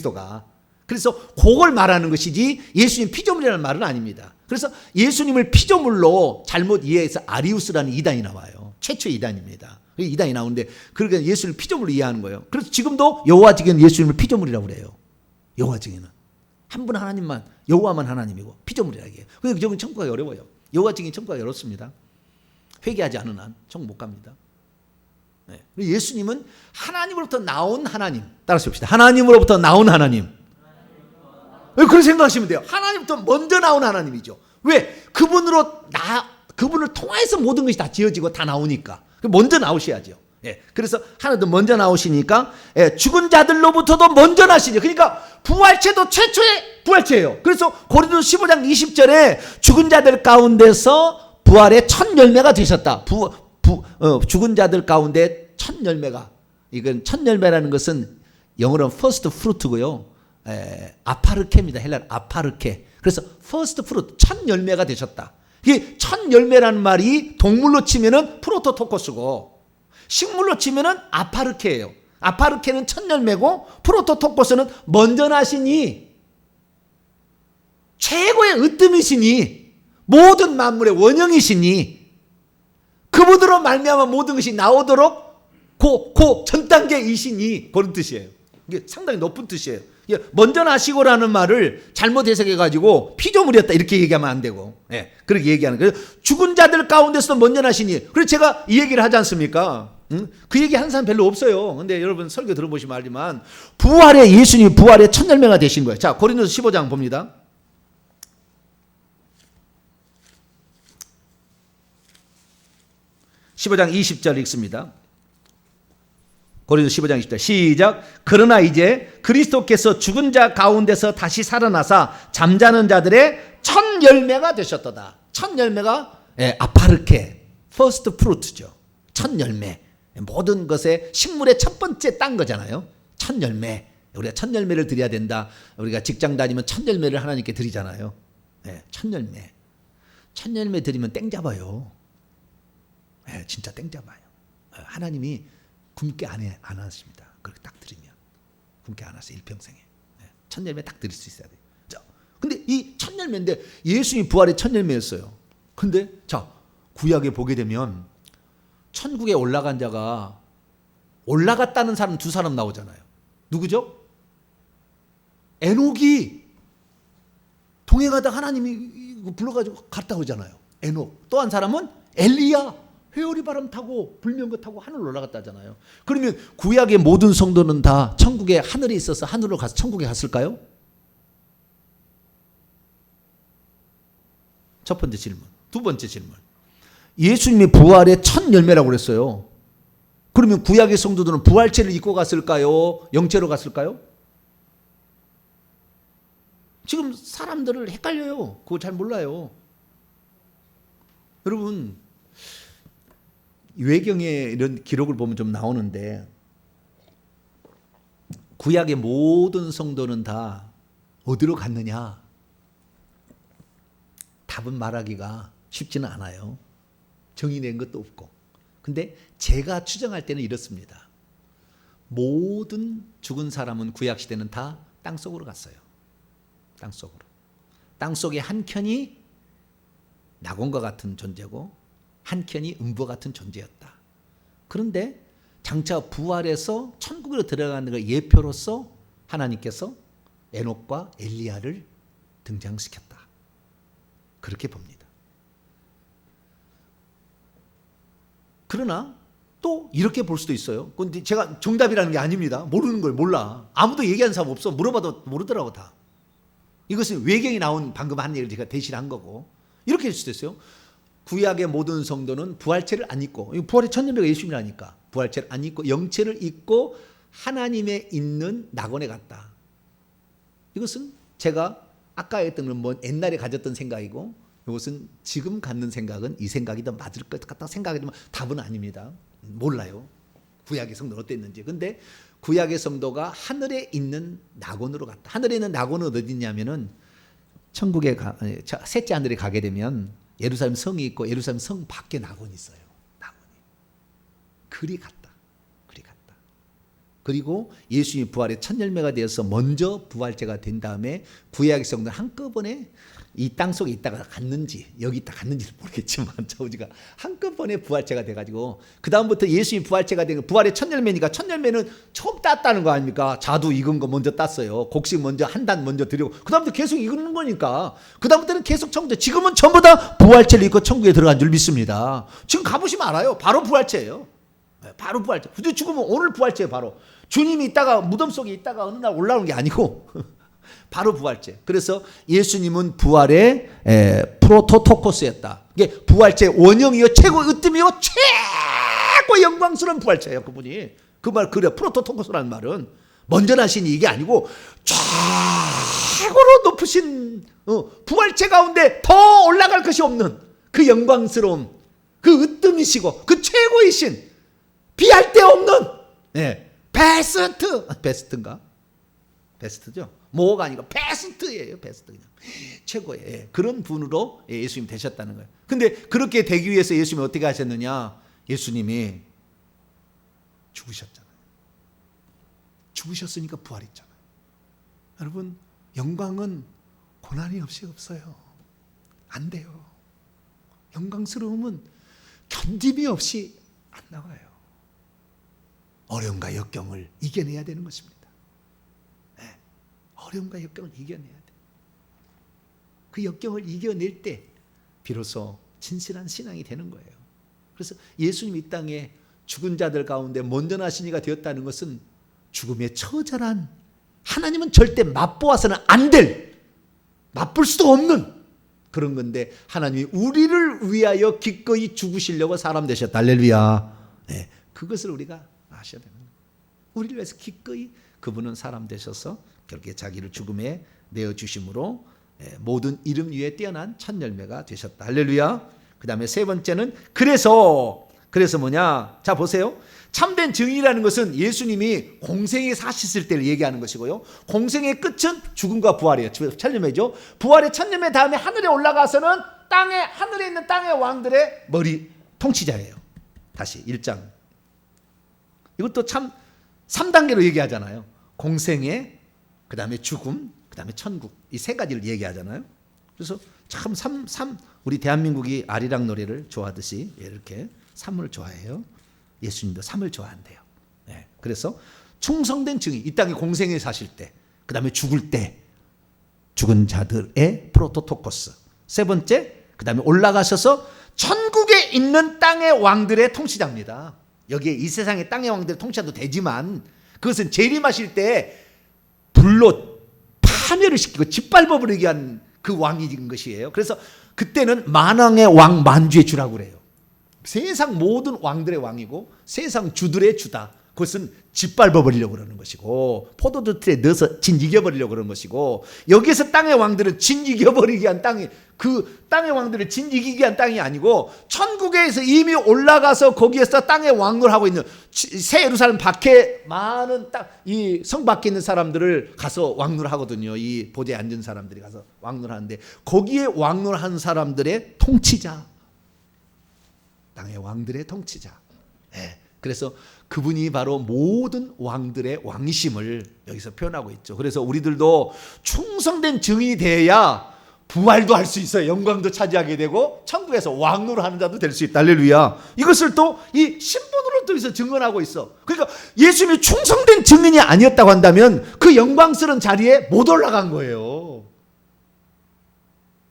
그리스도가. 그래서 그걸 말하는 것이지 예수님 피조물이라는 말은 아닙니다. 그래서 예수님을 피조물로 잘못 이해해서 아리우스라는 이단이 나와요. 최초의 이단입니다. 이단이 나오는데 그러니까 예수를 피조물로 이해하는 거예요. 그래서 지금도 여호와 증인은 예수님을 피조물이라고 그래요. 여호와 증인은 한 분 하나님만, 여호와만 하나님이고 피조물이라고 해요. 그래서 여러분 천국가 어려워요. 여호와 증인 천국가 어렵습니다. 회개하지 않은 한 천국 못 갑니다. 네. 예수님은 하나님으로부터 나온 하나님. 따라서 봅시다. 하나님으로부터 나온 하나님. 그렇게 생각하시면 돼요. 하나님부터 먼저 나온 하나님이죠. 왜? 그분을 통해서 모든 것이 다 지어지고 다 나오니까. 먼저 나오셔야죠. 예. 그래서 하나도 먼저 나오시니까 죽은 자들로부터도 먼저 나시죠. 그러니까 부활체도 최초의 부활체예요. 그래서 고린도서 15장 20절에 죽은 자들 가운데서 부활의 첫 열매가 되셨다. 죽은 자들 가운데 첫 열매가, 이건 첫 열매라는 것은 영어로는 first fruit고요. 아파르케입니다. 헬라어 아파르케. 그래서 first fruit, 첫 열매가 되셨다. 이게 첫 열매라는 말이 동물로 치면은 프로토토코스고 식물로 치면은 아파르케예요. 아파르케는 첫 열매고 프로토토코스는 먼저 나시니 최고의 으뜸이시니 모든 만물의 원형이시니 그분으로 말미암아 모든 것이 나오도록 전 단계이시니 그런 뜻이에요. 이게 상당히 높은 뜻이에요. 먼저 나시고라는 말을 잘못 해석해가지고 피조물이었다 이렇게 얘기하면 안 되고, 그렇게 얘기하는 거예요. 죽은 자들 가운데서도 먼저 나시니. 그래서 제가 이 얘기를 하지 않습니까? 그 얘기 하는 사람 별로 없어요. 근데 여러분 설교 들어보시면 알지만 예수님이 부활의 첫 열매가 되신 거예요. 자, 고린도서 15장 봅니다. (15장 20절) 읽습니다. 고린도서 15장 20절 시작. 그러나 이제 그리스도께서 죽은 자 가운데서 다시 살아나사 잠자는 자들의 첫 열매가 되셨도다. 첫 열매가 아파르케, 퍼스트 프루트죠. 첫 열매. 모든 것의 식물의 첫 번째 딴 거잖아요. 첫 열매. 우리가 첫 열매를 드려야 된다. 우리가 직장 다니면 첫 열매를 하나님께 드리잖아요. 첫 열매. 첫 열매 드리면 땡 잡아요. 진짜 땡 잡아요. 하나님이 굶게 안 하십니다. 그렇게 딱 드리면 굶게 안 하세요. 일평생에. 첫 열매 딱 드릴 수 있어야 돼요. 자, 근데 이 첫 열매인데 예수님이 부활의 첫 열매였어요. 근데 자, 구약에 보게 되면 천국에 올라간 자가 올라갔다는 사람 두 사람 나오잖아요. 누구죠? 에녹이 동행하다 하나님이 불러가지고 갔다 오잖아요. 에녹. 또 한 사람은 엘리야. 회오리 바람 타고 불면거 타고 하늘로 올라갔다 하잖아요. 그러면 구약의 모든 성도는 다 천국에 하늘에 있어서 하늘로 가서 천국에 갔을까요? 첫 번째 질문. 두 번째 질문. 예수님이 부활의 첫 열매라고 그랬어요. 그러면 구약의 성도들은 부활체를 입고 갔을까요? 영체로 갔을까요? 지금 사람들을 헷갈려요. 그거 잘 몰라요. 여러분, 외경에 이런 기록을 보면 좀 나오는데 구약의 모든 성도는 다 어디로 갔느냐? 답은 말하기가 쉽지는 않아요. 정의된 것도 없고. 근데 제가 추정할 때는 이렇습니다. 모든 죽은 사람은 구약시대는 다 땅속으로 갔어요. 땅속으로. 땅속의 한 켠이 낙원과 같은 존재고 한 켠이 음부와 같은 존재였다. 그런데 장차 부활해서 천국으로 들어가는 걸 예표로서 하나님께서 에녹과 엘리야를 등장시켰다. 그렇게 봅니다. 그러나 또 이렇게 볼 수도 있어요. 근데 제가 정답이라는 게 아닙니다. 모르는 걸 몰라. 아무도 얘기하는 사람 없어. 물어봐도 모르더라고 다. 이것은 외경이 나온 방금 한 얘기를 제가 대신한 거고. 이렇게 될 수도 있어요. 구약의 모든 성도는 부활체를 안 입고, 부활의 첫 열매가 예수님이라니까 부활체를 안 입고 영체를 입고 하나님에 있는 낙원에 갔다. 이것은 제가 아까 했던 건 뭐 옛날에 가졌던 생각이고, 이것은 지금 갖는 생각은 이 생각이 더 맞을 것 같다 생각이 되면 답은 아닙니다. 몰라요. 구약의 성도는 어땠는지. 근데 구약의 성도가 하늘에 있는 낙원으로 갔다. 하늘에 있는 낙원은 어디냐면은 천국에 셋째 하늘에 가게 되면 예루살렘 성이 있고 예루살렘 성 밖에 낙원이 있어요. 낙원이. 그리 갔다. 그리 갔다. 그리고 예수님이 부활의 첫 열매가 되어서 먼저 부활체가 된 다음에 구약의 성도는 한꺼번에 이 땅 속에 있다가 갔는지 여기 있다 갔는지는 모르겠지만 저우지가 한꺼번에 부활체가 돼가지고 그 다음부터 예수님 부활체가 된 부활의 첫 열매니까 첫 열매는 처음 땄다는 거 아닙니까? 자두 익은 거 먼저 땄어요. 곡식 먼저 한 단 먼저 드리고 그 다음부터 계속 익는 거니까 그 다음부터는 계속 천국에 지금은 전부 다 부활체를 입고 천국에 들어간 줄 믿습니다. 지금 가보시면 알아요. 바로 부활체예요. 바로 부활체. 굳이 죽으면 오늘 부활체예요. 바로 주님이 있다가 무덤 속에 있다가 어느 날 올라오는 게 아니고 바로 부활체. 그래서 예수님은 부활의 프로토토코스였다. 이게 부활체 원형이요, 최고 으뜸이요, 최고 영광스러운 부활체예요. 그분이 그 말 그래. 프로토토코스라는 말은 먼저 나신 이게 아니고 최고로 높으신 부활체 가운데 더 올라갈 것이 없는 그 영광스러움, 그 으뜸이시고 그 최고이신 비할 데 없는 베스트인가? 베스트죠. 뭐가 아니고 베스트예요. 베스트 그냥 최고예요. 그런 분으로 예수님 되셨다는 거예요. 근데 그렇게 되기 위해서 예수님이 어떻게 하셨느냐? 예수님이 죽으셨잖아요. 죽으셨으니까 부활했잖아요. 여러분, 영광은 고난이 없이 없어요. 안 돼요. 영광스러움은 견딤이 없이 안 나와요. 어려움과 역경을 이겨내야 되는 것입니다. 어려움과 역경을 이겨내야 돼. 그 역경을 이겨낼 때 비로소 진실한 신앙이 되는 거예요. 그래서 예수님 이 땅에 죽은 자들 가운데 먼저 나신 이가 되었다는 것은 죽음의 처절한, 하나님은 절대 맛보아서는 안 될, 맛볼 수도 없는 그런 건데 하나님이 우리를 위하여 기꺼이 죽으시려고 사람 되셨다. 할렐루야. 그것을 우리가 아셔야 되는 거예요. 우리를 위해서 기꺼이 그분은 사람 되셔서 그렇게 자기를 죽음에 내어주심으로 모든 이름 위에 뛰어난 첫 열매가 되셨다. 할렐루야. 그 다음에 세 번째는 그래서 뭐냐? 자 보세요. 참된 증인이라는 것은 예수님이 공생에 사셨을 때를 얘기하는 것이고요. 공생의 끝은 죽음과 부활이에요. 첫 열매죠. 부활의 첫 열매 다음에 하늘에 올라가서는 하늘에 있는 땅의 왕들의 머리 통치자예요. 다시 1장. 이것도 참 3단계로 얘기하잖아요. 공생의, 그 다음에 죽음, 그 다음에 천국. 이 세 가지를 얘기하잖아요. 그래서 참 우리 대한민국이 아리랑 노래를 좋아하듯이 이렇게 3을 좋아해요. 예수님도 3을 좋아한대요. 그래서 충성된 증인, 이 땅에 공생에 사실 때, 그 다음에 죽을 때, 죽은 자들의 프로토토코스. 세 번째, 그 다음에 올라가셔서 천국에 있는 땅의 왕들의 통치자입니다. 여기에 이 세상의 땅의 왕들의 통치자도 되지만 그것은 재림하실 때 불로 파멸을 시키고 짓밟아버리게 한 그 왕인 것이에요. 그래서 그때는 만왕의 왕 만주의 주라고 그래요. 세상 모든 왕들의 왕이고 세상 주들의 주다. 그것은 짓밟아버리려고 그러는 것이고 포도주 틀에 넣어서 진 이겨버리려고 그러는 것이고 여기에서 땅의 왕들은 진 이겨버리게 한 땅이 그 땅의 왕들을 진 이기게 한 땅이 아니고 천국에서 이미 올라가서 거기에서 땅의 왕을 하고 있는 새 예루살렘 밖에 많은 이 성 밖에 있는 사람들을 가서 왕을 하거든요. 이 보좌에 앉은 사람들이 가서 왕을 하는데 거기에 왕을 한 사람들의 통치자, 땅의 왕들의 통치자. 그래서 그분이 바로 모든 왕들의 왕이심을 여기서 표현하고 있죠. 그래서 우리들도 충성된 증인이 돼야 부활도 할 수 있어요. 영광도 차지하게 되고 천국에서 왕으로 하는 자도 될 수 있다. 할렐루야. 이것을 또 이 신분으로 또 해서 증언하고 있어. 그러니까 예수님이 충성된 증인이 아니었다고 한다면 그 영광스러운 자리에 못 올라간 거예요.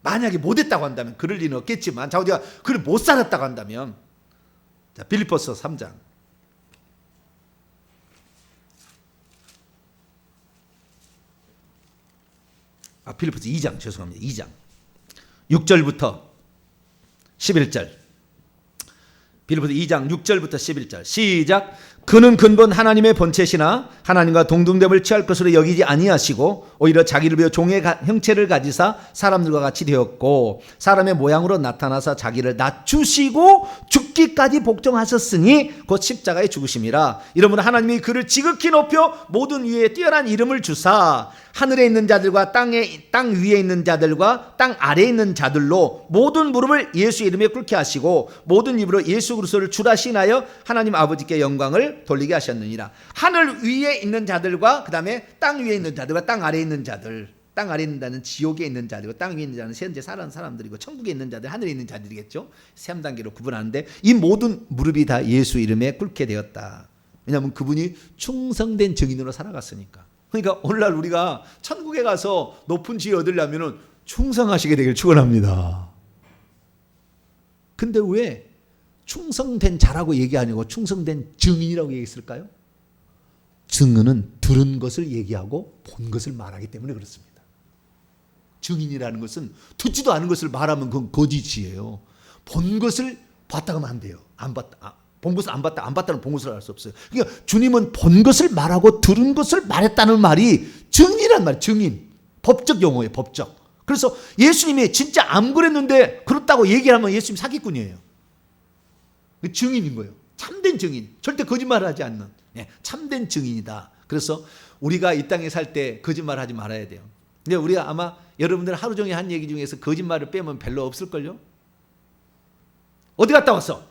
만약에 못했다고 한다면 그럴 리는 없겠지만 자 우리가 그를 못 살았다고 한다면 자 빌립보서 3장 빌립보서 2장 죄송합니다. 2장 6절부터 11절 빌립보서 2장 6절부터 11절 시작. 그는 근본 하나님의 본체시나 하나님과 동등됨을 취할 것으로 여기지 아니하시고 오히려 자기를 비워 종의 형체를 가지사 사람들과 같이 되었고 사람의 모양으로 나타나사 자기를 낮추시고 죽기까지 복종하셨으니 곧 십자가에 죽으심이라. 이러므로 하나님이 그를 지극히 높여 모든 위에 뛰어난 이름을 주사 하늘에 있는 자들과 땅 위에 있는 자들과 땅 아래에 있는 자들로 모든 무릎을 예수 이름에 꿇게 하시고 모든 입으로 예수 그리스도를 주라 시인하여 하나님 아버지께 영광을 돌리게 하셨느니라. 하늘 위에 있는 자들과 그 다음에 땅 위에 있는 자들과 땅 아래에 있는 자들, 땅 아래에 있는 자는 지옥에 있는 자들이고 땅 위에 있는 자는 현재 사는 사람들이고 천국에 있는 자들, 하늘에 있는 자들이겠죠. 3단계로 구분하는데 이 모든 무릎이 다 예수 이름에 꿇게 되었다. 왜냐하면 그분이 충성된 증인으로 살아갔으니까. 그러니까 오늘날 우리가 천국에 가서 높은 지위 얻으려면 충성하시게 되길 축원합니다. 근데 왜 충성된 자라고 얘기 아니고 충성된 증인이라고 얘기했을까요? 증언은 들은 것을 얘기하고 본 것을 말하기 때문에 그렇습니다. 증인이라는 것은 듣지도 않은 것을 말하면 그건 거짓이에요. 본 것을 봤다 하면 안 돼요. 안 봤다. 본 것을 안 봤다. 안 봤다는 본 것을 알 수 없어요. 그러니까 주님은 본 것을 말하고 들은 것을 말했다는 말이 증인이란 말이에요. 증인. 법적 용어예요. 법적. 그래서 예수님이 진짜 안 그랬는데 그렇다고 얘기하면 예수님 사기꾼이에요. 증인인 거예요. 참된 증인. 절대 거짓말을 하지 않는 참된 증인이다. 그래서 우리가 이 땅에 살 때 거짓말을 하지 말아야 돼요. 근데 우리가 아마 여러분들 하루 종일 한 얘기 중에서 거짓말을 빼면 별로 없을걸요? 어디 갔다 왔어?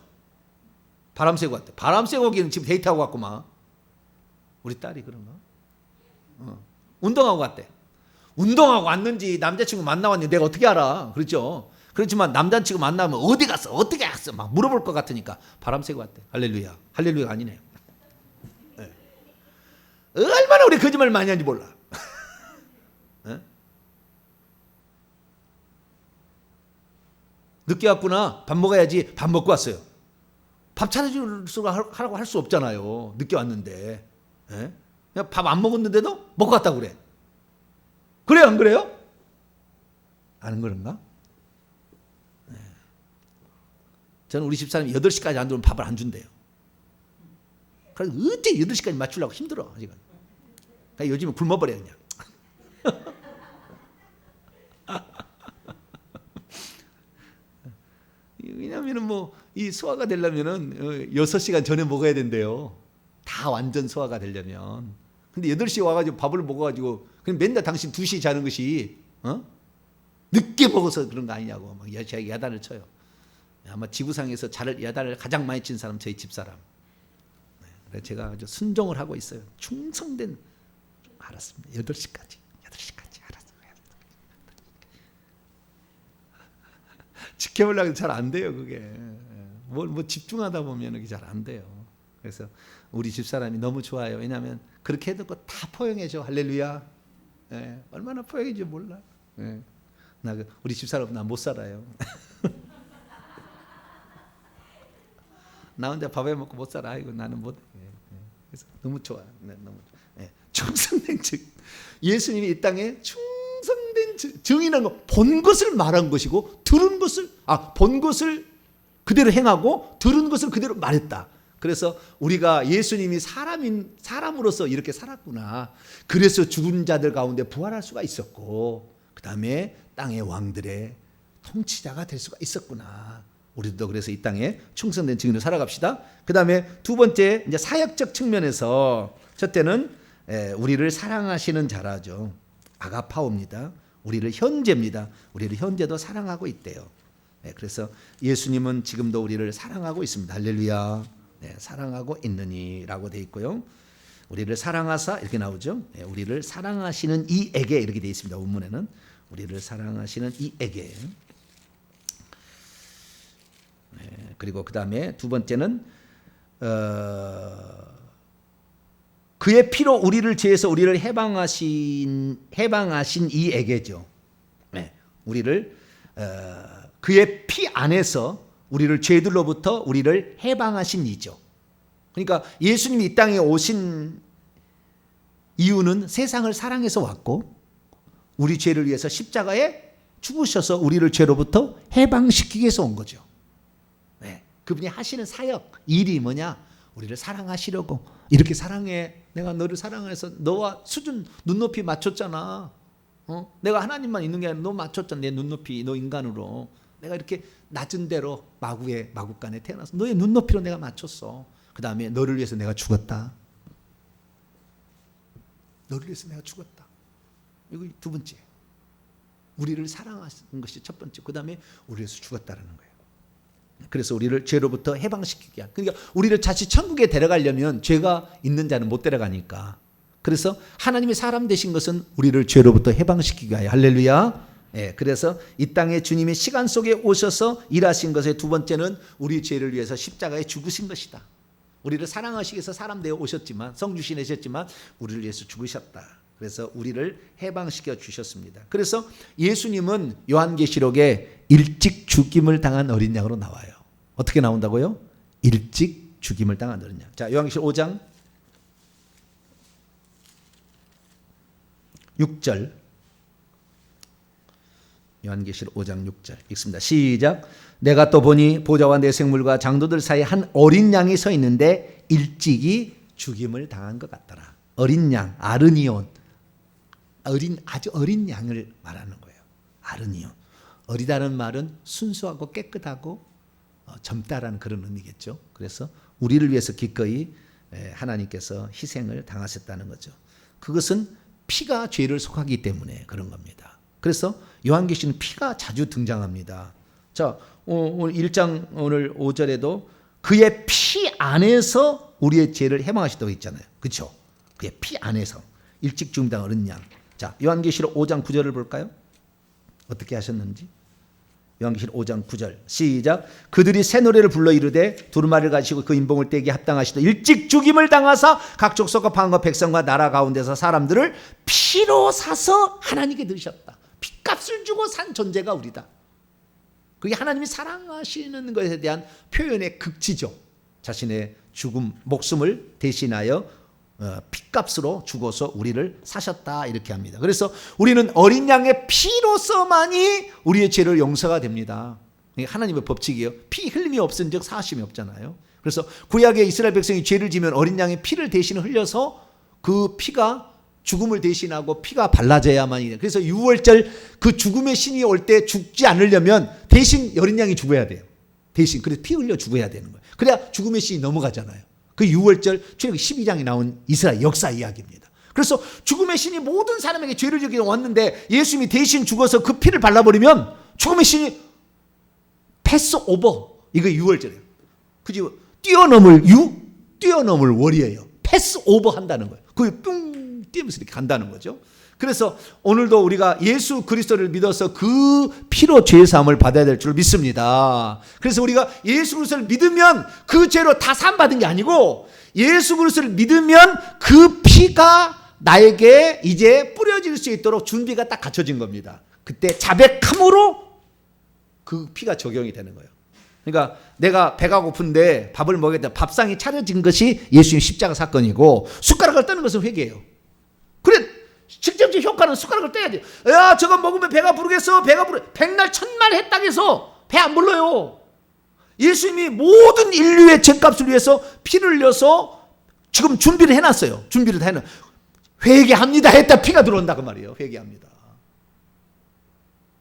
바람 쐬고 왔대. 바람 쐬고 오기는 지금 데이트하고 왔구만. 우리 딸이 그런가? 운동하고 왔대. 운동하고 왔는지 남자친구 만나왔는지 내가 어떻게 알아? 그렇죠? 그렇지만 남자친구 만나면 어디 갔어? 어떻게 왔어? 막 물어볼 것 같으니까 바람 쐬고 왔대. 할렐루야. 할렐루야가 아니네요. 네. 얼마나 우리 거짓말 많이 하는지 몰라. 네? 늦게 왔구나. 밥 먹어야지. 밥 먹고 왔어요. 밥 차려주라고 할 수 없잖아요. 늦게 왔는데. 네? 그냥 밥 안 먹었는데도 먹고 갔다고 그래. 그래요? 안 그래요? 아는 그런가? 네. 저는 우리 집사람이 8시까지 안 들어오면 밥을 안 준대요. 그래서 어째 8시까지 맞추려고 힘들어. 아직은. 그러니까 요즘은 굶어버려 그냥. 왜냐하면 뭐 이 소화가 되려면은 6시간 전에 먹어야 된대요. 다 완전 소화가 되려면. 근데 8시에 와가지고 밥을 먹어가지고 그냥 맨날 당신 2시에 자는 것이 늦게 먹어서 그런 거 아니냐고 막 야단을 쳐요. 아마 지구상에서 야단을 가장 많이 친 사람 저희 집사람. 네, 그래서 제가 아주 순종을 하고 있어요. 충성된 알았습니다. 8시까지 알았어요. 지켜보려고 잘 안 돼요 그게. 뭐 집중하다 보면 그게 잘 안 돼요. 그래서 우리 집사람이 너무 좋아요. 왜냐하면 그렇게 해도 다 포용해줘. 할렐루야. 네, 얼마나 포용인지 몰라. 네. 우리 집사람 나 못 살아요. 나 혼자 밥해 먹고 못 살아. 아이고 나는 못. 그래서 너무 좋아. 네, 너무 좋아. 네. 충성된 증. 예수님이 이 땅에 충성된 증인한 거, 본 것을 말한 것이고 들은 것을 본 것을 그대로 행하고 들은 것을 그대로 말했다. 그래서 우리가 예수님이 사람으로서 이렇게 살았구나. 그래서 죽은 자들 가운데 부활할 수가 있었고, 그 다음에 땅의 왕들의 통치자가 될 수가 있었구나. 우리도 그래서 이 땅에 충성된 증인으로 살아갑시다. 그 다음에 두 번째, 이제 사역적 측면에서 첫째는 우리를 사랑하시는 자라죠. 아가파오입니다. 우리를 현재입니다. 우리를 현재도 사랑하고 있대요. 그래서 예수님은 지금도 우리를 사랑하고 있습니다. 할렐루야. 네, 사랑하고 있느니라고 되어 있고요. 우리를 사랑하사 이렇게 나오죠. 네, 우리를 사랑하시는 이에게 이렇게 되어 있습니다. 원문에는 우리를 사랑하시는 이에게. 네, 그리고 그 다음에 두 번째는 그의 피로 우리를 죄에서 우리를 해방하신 이에게죠. 네, 우리를 그의 피 안에서 우리를 죄들로부터 우리를 해방하신 이죠. 그러니까 예수님이 이 땅에 오신 이유는 세상을 사랑해서 왔고 우리 죄를 위해서 십자가에 죽으셔서 우리를 죄로부터 해방시키기 위해서 온 거죠. 네, 그분이 하시는 사역, 일이 뭐냐? 우리를 사랑하시려고. 이렇게 사랑해. 내가 너를 사랑해서 너와 수준 눈높이 맞췄잖아. 내가 하나님만 있는 게 아니라 너 맞췄잖아. 내 눈높이, 너 인간으로. 내가 이렇게 낮은 대로 마구간에 태어나서 너의 눈높이로 내가 맞췄어. 그 다음에 너를 위해서 내가 죽었다. 너를 위해서 내가 죽었다. 이거 두 번째. 우리를 사랑하는 것이 첫 번째. 그 다음에 우리를 위해서 죽었다라는 거예요. 그래서 우리를 죄로부터 해방시키기 위한. 그러니까 우리를 다시 천국에 데려가려면 죄가 있는 자는 못 데려가니까. 그래서 하나님이 사람 되신 것은 우리를 죄로부터 해방시키기 위하여. 할렐루야. 예, 그래서 이 땅에 주님이 시간 속에 오셔서 일하신 것의 두 번째는 우리 죄를 위해서 십자가에 죽으신 것이다. 우리를 사랑하시기 위해서 사람 되어 오셨지만, 성주시 내셨지만 우리를 위해서 죽으셨다. 그래서 우리를 해방시켜 주셨습니다. 그래서 예수님은 요한계시록에 일찍 죽임을 당한 어린 양으로 나와요. 어떻게 나온다고요? 일찍 죽임을 당한 어린 양. 자, 요한계시록 5장 6절. 요한계시록 5장 6절 읽습니다. 시작. 내가 또 보니 보좌와 내 생물과 장도들 사이에 한 어린 양이 서 있는데 일찍이 죽임을 당한 것 같더라. 어린 양, 아르니온. 아주 어린 양을 말하는 거예요. 아르니온. 어리다는 말은 순수하고 깨끗하고 젊다라는 그런 의미겠죠. 그래서 우리를 위해서 기꺼이 하나님께서 희생을 당하셨다는 거죠. 그것은 피가 죄를 속하기 때문에 그런 겁니다. 그래서 요한계시는 피가 자주 등장합니다. 자, 오늘 1장 오늘 5절에도 그의 피 안에서 우리의 죄를 해방하시다고 했잖아요. 그렇죠? 그의 피 안에서 일찍 죽임당 어린 양. 자, 요한계시록 5장 9절을 볼까요? 어떻게 하셨는지. 요한계시록 5장 9절 시작. 그들이 새 노래를 불러 이르되 두루마리를 가지고 그 인봉을 떼기에 합당하시다. 일찍 죽임을 당하사 각 족속과 방언과 백성과 나라 가운데서 사람들을 피로 사서 하나님께 드리셨다. 핏값을 주고 산 존재가 우리다. 그게 하나님이 사랑하시는 것에 대한 표현의 극치죠. 자신의 죽음, 목숨을 대신하여 핏값으로 죽어서 우리를 사셨다 이렇게 합니다. 그래서 우리는 어린 양의 피로서만이 우리의 죄를 용서가 됩니다. 이게 하나님의 법칙이에요. 피 흘림이 없은 즉 사하심이 없잖아요. 그래서 구약의 이스라엘 백성이 죄를 지면 어린 양의 피를 대신 흘려서 그 피가 죽음을 대신하고 피가 발라져야만 해요. 그래서 유월절 그 죽음의 신이 올 때 죽지 않으려면 대신 어린 양이 죽어야 돼요. 대신 그래서 피 흘려 죽어야 되는 거예요. 그래야 죽음의 신이 넘어가잖아요. 그 유월절 출애굽기 12장에 나온 이스라엘 역사 이야기입니다. 그래서 죽음의 신이 모든 사람에게 죄를 지게 왔는데 예수님이 대신 죽어서 그 피를 발라버리면 죽음의 신이 패스 오버. 이거 유월절이에요. 그지? 뛰어넘을 월이에요. 패스 오버 한다는 거예요. 그게 뿅 뛰면서 이렇게 간다는 거죠. 그래서 오늘도 우리가 예수 그리스도를 믿어서 그 피로 죄 사함을 받아야 될 줄 믿습니다. 그래서 우리가 예수 그리스도를 믿으면 그 죄로 다 사함 받은 게 아니고 예수 그리스도를 믿으면 그 피가 나에게 이제 뿌려질 수 있도록 준비가 딱 갖춰진 겁니다. 그때 자백함으로 그 피가 적용이 되는 거예요. 그러니까 내가 배가 고픈데 밥을 먹겠다. 밥상이 차려진 것이 예수님 십자가 사건이고 숟가락을 떠는 것은 회개예요. 그래 직접적 효과는 숟가락을 떼야 돼요. 야, 저거 먹으면 배가 부르겠어. 백날 천말 했다고 해서 배 안 불러요. 예수님이 모든 인류의 죄값을 위해서 피를 흘려서 지금 준비를 해놨어요. 준비를 다 해놔. 회개합니다 했다 피가 들어온다 그 말이에요. 회개합니다.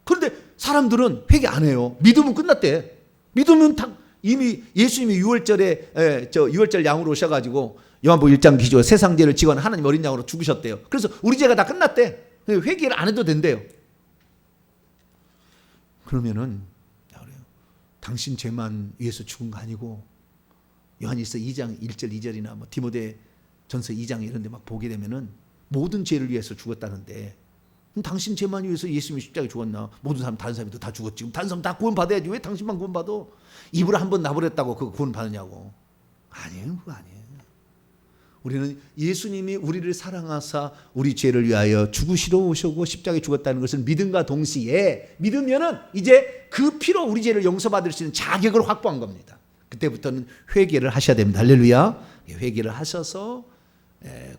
그런데 사람들은 회개 안 해요. 믿으면 끝났대. 믿으면 이미 예수님이 6월절 양으로 오셔가지고 요한복음 1장 기조 세상 죄를 지고 하나님 어린 양으로 죽으셨대요. 그래서 우리 죄가 다 끝났대. 회개를 안 해도 된대요. 그러면은 당신 죄만 위해서 죽은 거 아니고 요한일서 2장 1절 2절이나 뭐 디모데전서 2장 이런 데 막 보게 되면은 모든 죄를 위해서 죽었다는데 그럼 당신 죄만 위해서 예수님이 십자가에 죽었나? 모든 사람 다른 사람도 다 죽었지. 그럼 다른 사람 다 구원받아야지. 왜 당신만 구원받아? 입으로 한 번 나버렸다고 그거 구원받느냐고. 아니에요. 그거 아니에요. 우리는 예수님이 우리를 사랑하사 우리 죄를 위하여 죽으시러 오시고 십자가에 죽었다는 것을 믿음과 동시에 믿으면은 이제 그 피로 우리 죄를 용서받을 수 있는 자격을 확보한 겁니다. 그때부터는 회개를 하셔야 됩니다. 할렐루야. 회개를 하셔서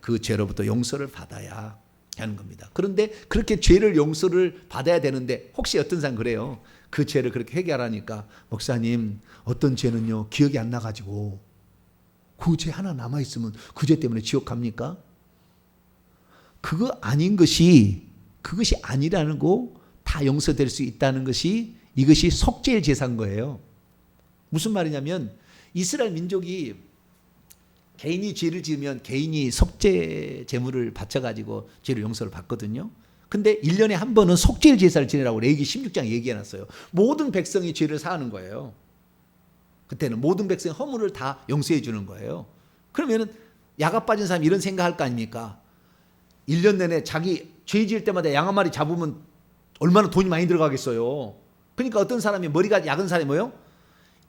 그 죄로부터 용서를 받아야 하는 겁니다. 그런데 그렇게 죄를 용서를 받아야 되는데 혹시 어떤 사람 그래요. 그 죄를 그렇게 회개하라니까 목사님 어떤 죄는요 기억이 안 나가지고 그 죄 하나 남아있으면 그 죄 때문에 지옥 갑니까? 그거 아닌 것이 그것이 아니라는 거 다 용서될 수 있다는 것이 이것이 속죄의 제사인 거예요. 무슨 말이냐면 이스라엘 민족이 개인이 죄를 지으면 개인이 속죄 제물을 바쳐가지고 죄를 용서를 받거든요. 근데 1년에 한 번은 속죄의 제사를 지내라고 레위기 16장 얘기해놨어요. 모든 백성이 죄를 사하는 거예요. 그때는 모든 백성의 허물을 다 용서해 주는 거예요. 그러면은 야가 빠진 사람이 이런 생각할 거 아닙니까? 1년 내내 자기 죄 지을 때마다 양 한 마리 잡으면 얼마나 돈이 많이 들어가겠어요. 그러니까 어떤 사람이 머리가 약은 사람이 뭐예요?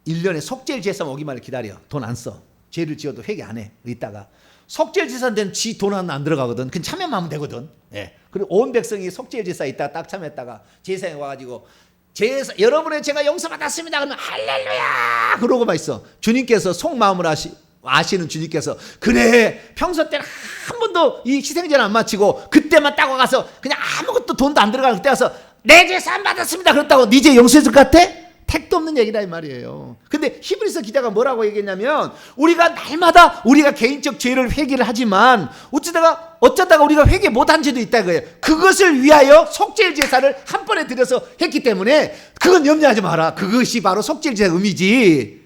1년에 속죄일 제사 오기만을 기다려. 돈 안 써. 죄를 지어도 회개 안 해. 이따가 속죄일 제사 때는 지 돈 안 들어가거든. 그냥 참여만 하면 되거든. 예. 그리고 온 백성이 속죄일 제사 있다가 딱 참여했다가 제사에 와가지고 제사, 여러분의 죄가 용서받았습니다. 그러면 할렐루야 그러고만 있어. 주님께서 속마음을 아시는 주님께서 그래 평소 때는 한 번도 이 희생제를 안 마치고 그때만 따고 가서 그냥 아무것도 돈도 안 들어가고 그때 가서 내 죄 산 받았습니다 그렇다고 네 죄 용서해줄 것 같아? 택도 없는 얘기다 이 말이에요. 근데 히브리서 기자가 뭐라고 얘기했냐면 우리가 날마다 우리가 개인적 죄를 회개를 하지만 어쩌다가 우리가 회개 못한 죄도 있다 이거예요. 그것을 위하여 속죄일 제사를 한 번에 드려서 했기 때문에 그건 염려하지 마라. 그것이 바로 속죄일 제사 의미지.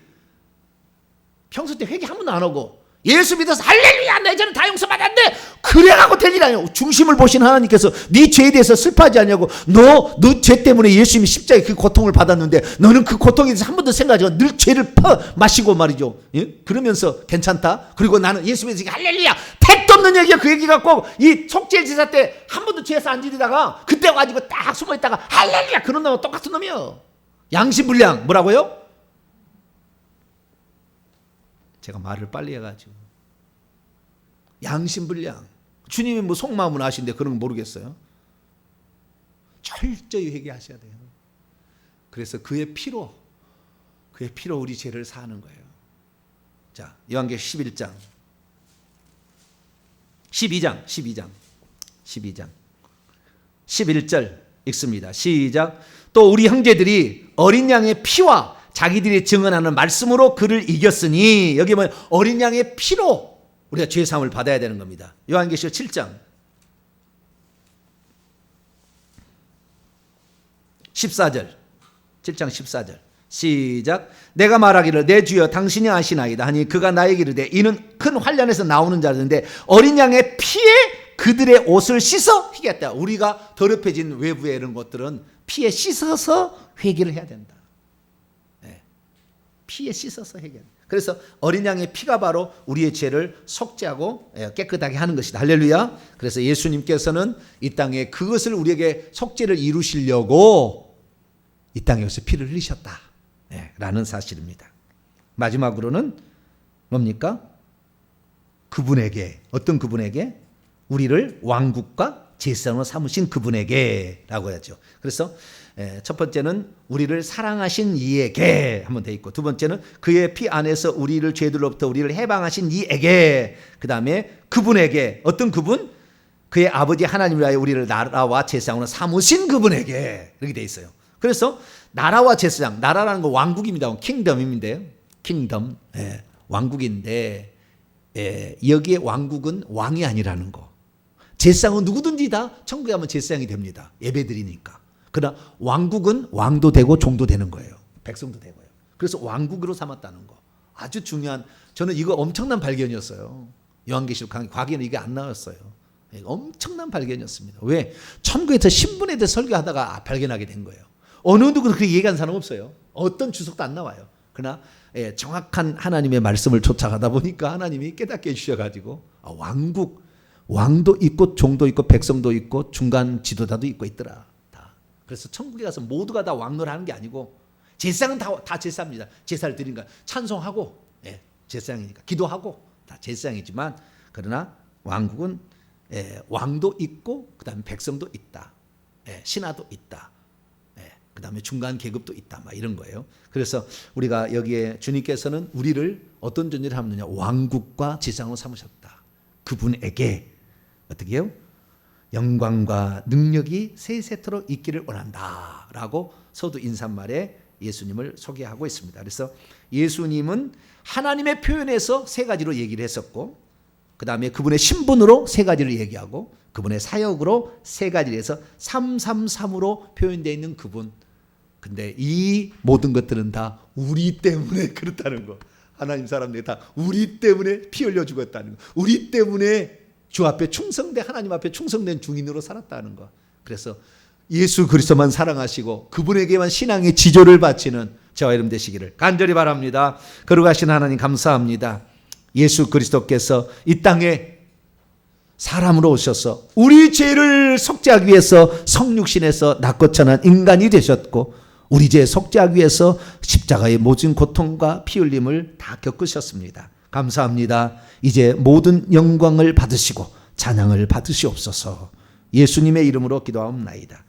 평소 때 회개 한 번도 안 하고 예수 믿어서 할렐루야 내 죄는 다 용서받았네 그래갖고 될 일 아니에요. 중심을 보신 하나님께서 네 죄에 대해서 슬퍼하지 않냐고. 너 죄 때문에 예수님이 십자가에 그 고통을 받았는데 너는 그 고통에 대해서 한 번도 생각하지 않고 늘 죄를 마시고 말이죠. 예? 그러면서 괜찮다. 그리고 나는 예수 믿어서 할렐루야 택도 없는 얘기야. 그 얘기 갖고 이 속죄일 제사 때 한 번도 죄에서 안 지르다가 그때 와가지고 딱 숨어있다가 할렐루야 그런 놈은 똑같은 놈이요. 양심불량 뭐라고요? 제가 말을 빨리 해가지고 양심불량. 주님이 뭐 속마음은 아시는데 그런 거 모르겠어요? 철저히 회개하셔야 돼요. 그래서 그의 피로 우리 죄를 사는 거예요. 자, 요한계시록 12장 11절 읽습니다. 시작. 또 우리 형제들이 어린 양의 피와 자기들이 증언하는 말씀으로 그를 이겼으니 여기 뭐 어린 양의 피로 우리가 죄 사함을 받아야 되는 겁니다. 요한계시록 7장 14절 7장 14절 시작. 내가 말하기를 내 주여 당신이 아시나이다 하니 그가 나에게 이르되 이는 큰 환란에서 나오는 자들인데 어린 양의 피에 그들의 옷을 씻어 회개했다. 우리가 더럽혀진 외부의 이런 것들은 피에 씻어서 회개를 해야 된다. 피에 씻어서 회개한다. 그래서 어린 양의 피가 바로 우리의 죄를 속죄하고 깨끗하게 하는 것이다. 할렐루야. 그래서 예수님께서는 이 땅에 그것을 우리에게 속죄를 이루시려고 이 땅에 오셔서 피를 흘리셨다 라는 사실입니다. 마지막으로는 뭡니까? 그분에게, 어떤 그분에게? 우리를 왕국과 제사장으로 삼으신 그분에게 라고 하죠. 그래서 첫 번째는 우리를 사랑하신 이에게 한번 돼 있고, 두 번째는 그의 피 안에서 우리를 죄들로부터 우리를 해방하신 이에게, 그 다음에 그분에게, 어떤 그분? 그의 아버지 하나님을 위하여 우리를 나라와 제사장으로 삼으신 그분에게, 이렇게 돼 있어요. 그래서 나라와 제사장, 나라라는 거 왕국입니다. 킹덤인데요. 킹덤, 왕국인데 여기에 왕국은 왕이 아니라는 거. 제사장은 누구든지 다 천국에 가면 제사장이 됩니다. 예배드리니까. 그러나 왕국은 왕도 되고 종도 되는 거예요. 백성도 되고요. 그래서 왕국으로 삼았다는 거. 아주 중요한, 저는 이거 엄청난 발견이었어요. 요한계시록 강의 과거에는 이게 안 나왔어요. 엄청난 발견이었습니다. 왜? 천국에서 신분에 대해 설교하다가 발견하게 된 거예요. 어느 누구도 그렇게 얘기한 사람 없어요. 어떤 주석도 안 나와요. 그러나 정확한 하나님의 말씀을 쫓아가다 보니까 하나님이 깨닫게 해주셔가지고 왕국, 왕도 있고 종도 있고 백성도 있고 중간 지도자도 있고 있더라. 다. 그래서 천국에 가서 모두가 다 왕노를 하는 게 아니고, 제사장은 다 제사입니다. 제사를 드리니까 찬송하고, 제사장이니까 기도하고 다 제사장이지만, 그러나 왕국은 왕도 있고 그 다음에 백성도 있다. 신하도 있다. 그 다음에 중간 계급도 있다. 막 이런 거예요. 그래서 우리가 여기에 주님께서는 우리를 어떤 존재를 하느냐, 왕국과 제사장으로 삼으셨다. 그분에게 어떻게 해요? 영광과 능력이 세세토록 있기를 원한다 라고 서두 인사말에 예수님을 소개하고 있습니다. 그래서 예수님은 하나님의 표현에서 세 가지로 얘기를 했었고, 그 다음에 그분의 신분으로 세 가지를 얘기하고, 그분의 사역으로 세 가지를 해서 333으로 표현되어 있는 그분. 근데 이 모든 것들은 다 우리 때문에 그렇다는 거. 하나님 사람들이 다 우리 때문에 피 흘려 죽었다는 거. 우리 때문에 주 앞에 하나님 앞에 충성된 중인으로 살았다는 거. 그래서 예수 그리스도만 사랑하시고 그분에게만 신앙의 지조를 바치는 저와 여러분 되시기를 간절히 바랍니다. 거룩하신 하나님 감사합니다. 예수 그리스도께서 이 땅에 사람으로 오셔서 우리 죄를 속죄하기 위해서 성육신에서 낮고 천한 인간이 되셨고 우리 죄 속죄하기 위해서 십자가의 모진 고통과 피 흘림을 다 겪으셨습니다. 감사합니다. 이제 모든 영광을 받으시고 찬양을 받으시옵소서. 예수님의 이름으로 기도하옵나이다.